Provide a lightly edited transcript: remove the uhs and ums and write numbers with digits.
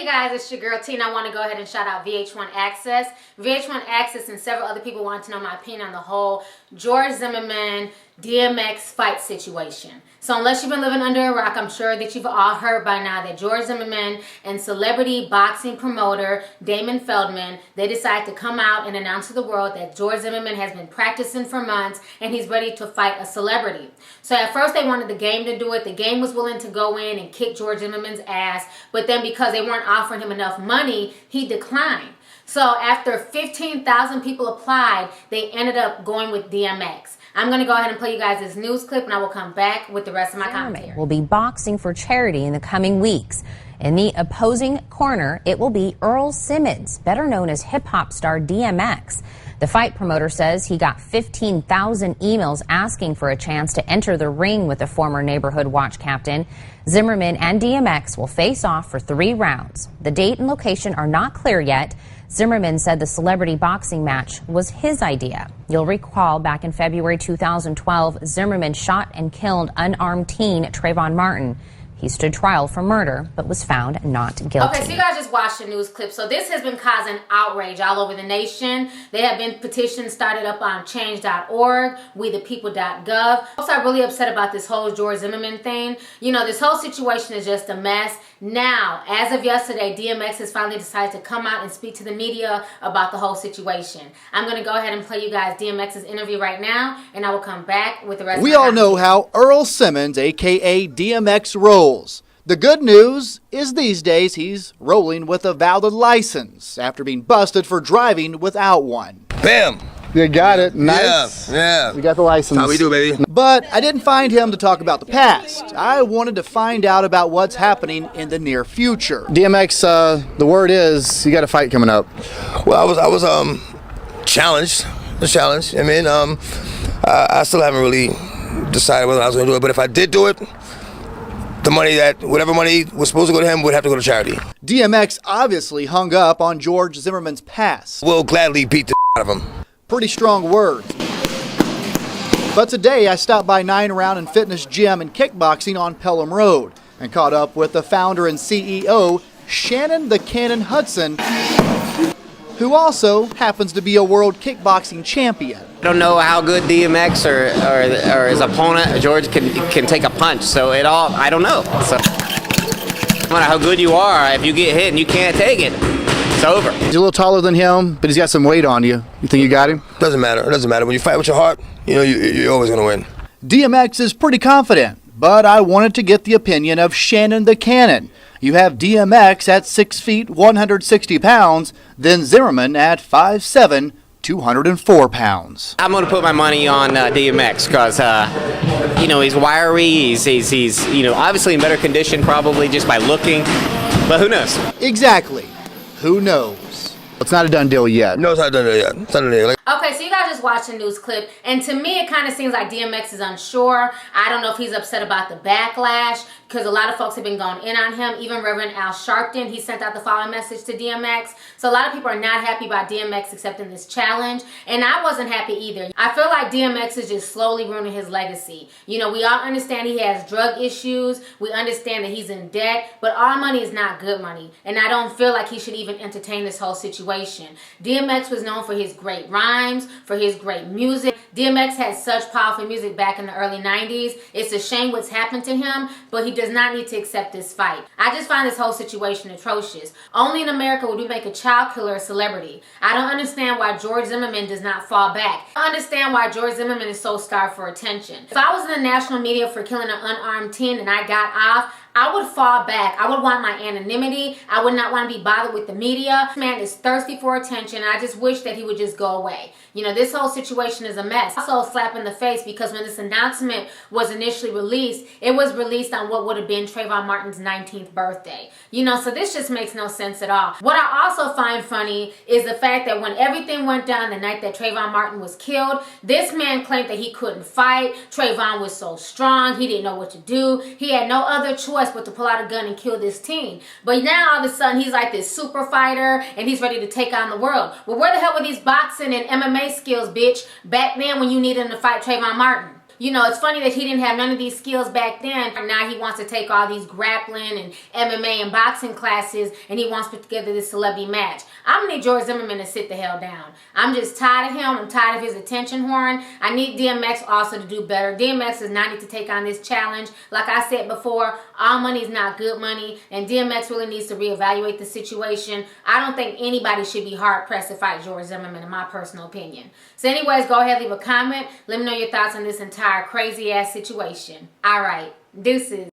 Hey guys, it's your girl Tina. I want to go ahead and shout out VH1 Access. VH1 Access and several other people want to know my opinion on the whole George Zimmerman DMX fight situation. So unless you've been living under a rock, I'm sure that you've all heard by now that George Zimmerman and celebrity boxing promoter Damon Feldman, they decided to come out and announce to the world that George Zimmerman has been practicing for months and he's ready to fight a celebrity. So at first they wanted the Game to do it. The Game was willing to go in and kick George Zimmerman's ass, but then because they weren't offering him enough money, he declined. So after 15,000 people applied, they ended up going with DMX. I'm going to go ahead and play you guys this news clip, and I will come back with the rest of my commentary. Will be boxing for charity in the coming weeks. In the opposing corner, it will be Earl Simmons, better known as hip-hop star DMX. The fight promoter says he got 15,000 emails asking for a chance to enter the ring with the former Neighborhood Watch captain. Zimmerman and DMX will face off for 3 rounds. The date and location are not clear yet. Zimmerman said the celebrity boxing match was his idea. You'll recall back in February 2012, Zimmerman shot and killed unarmed teen Trayvon Martin. He stood trial for murder, but was found not guilty. Okay, so you guys just watched the news clip. So this has been causing outrage all over the nation. There have been petitions started up on change.org, wethepeople.gov. Folks are really upset about this whole George Zimmerman thing. You know, this whole situation is just a mess. Now, as of yesterday, DMX has finally decided to come out and speak to the media about the whole situation. I'm going to go ahead and play you guys DMX's interview right now, and I will come back with the rest of We all know how Earl Simmons, a.k.a. DMX, rolls. The good news is these days he's rolling with a valid license after being busted for driving without one. Bam! You got it. Nice. Yeah. You got the license. How we do, baby? But I didn't find him to talk about the past. I wanted to find out about what's happening in the near future. DMX, the word is you got a fight coming up. Well, I was challenged. A challenge. I mean, I still haven't really decided whether I was going to do it. But if I did do it, the money whatever money was supposed to go to him would have to go to charity. DMX obviously hung up on George Zimmerman's past. We'll gladly beat the out of him. Pretty strong words. But today I stopped by 9 Round and Fitness Gym and Kickboxing on Pelham Road and caught up with the founder and CEO, Shannon the Cannon Hudson, who also happens to be a world kickboxing champion. I don't know how good DMX or his opponent George can take a punch. So I don't know. So no matter how good you are, if you get hit and you can't take it, it's over. He's a little taller than him, but he's got some weight on you. You think you got him? Doesn't matter. It doesn't matter. When you fight with your heart, you know you're always going to win. DMX is pretty confident, but I wanted to get the opinion of Shannon the Cannon. You have DMX at 6 feet, 160 pounds, then Zimmerman at 5'7", 204 pounds. I'm going to put my money on DMX because, he's wiry. He's obviously in better condition probably just by looking, but who knows? Exactly. Who knows? It's not a done deal yet. No, it's not done yet. It's not done yet. Okay, so you guys just watched a news clip, and to me it kind of seems like DMX is unsure. I don't know if he's upset about the backlash, because a lot of folks have been going in on him. Even Rev Al Sharpton, he sent out the following message to DMX. So a lot of people are not happy about DMX accepting this challenge, and I wasn't happy either. I feel like DMX is just slowly ruining his legacy. You know, we all understand he has drug issues. We understand that he's in debt, but all money is not good money, and I don't feel like he should even entertain this whole situation. DMX was known for his great rhymes, for his great music. DMX had such powerful music back in the early 90s. It's a shame what's happened to him, but he does not need to accept this fight. I just find this whole situation atrocious. Only in America would we make a child killer a celebrity. I don't understand why George Zimmerman does not fall back. I don't understand why George Zimmerman is so starved for attention. If I was in the national media for killing an unarmed teen and I got off, I would fall back. I would want my anonymity. I would not want to be bothered with the media. This man is thirsty for attention. I just wish that he would just go away. You know, this whole situation is a mess. Also a slap in the face because when this announcement was initially released, it was released on what would have been Trayvon Martin's 19th birthday. You know, so this just makes no sense at all. What I also find funny is the fact that when everything went down the night that Trayvon Martin was killed, this man claimed that he couldn't fight. Trayvon was so strong, he didn't know what to do. He had no other choice but to pull out a gun and kill this teen. But now all of a sudden he's like this super fighter and he's ready to take on the world. Well, where the hell were these boxing and MMA skills, bitch, back then when you needed him to fight Trayvon Martin? You know, it's funny that he didn't have none of these skills back then. And now he wants to take all these grappling and MMA and boxing classes, and he wants to put together this celebrity match. I'm gonna need George Zimmerman to sit the hell down. I'm just tired of him. I'm tired of his attention whoring. I need DMX also to do better. DMX does not need to take on this challenge. Like I said before, all money is not good money, and DMX really needs to reevaluate the situation. I don't think anybody should be hard pressed to fight George Zimmerman, in my personal opinion. So anyways, go ahead, leave a comment. Let me know your thoughts on this entire crazy ass situation. All right, deuces.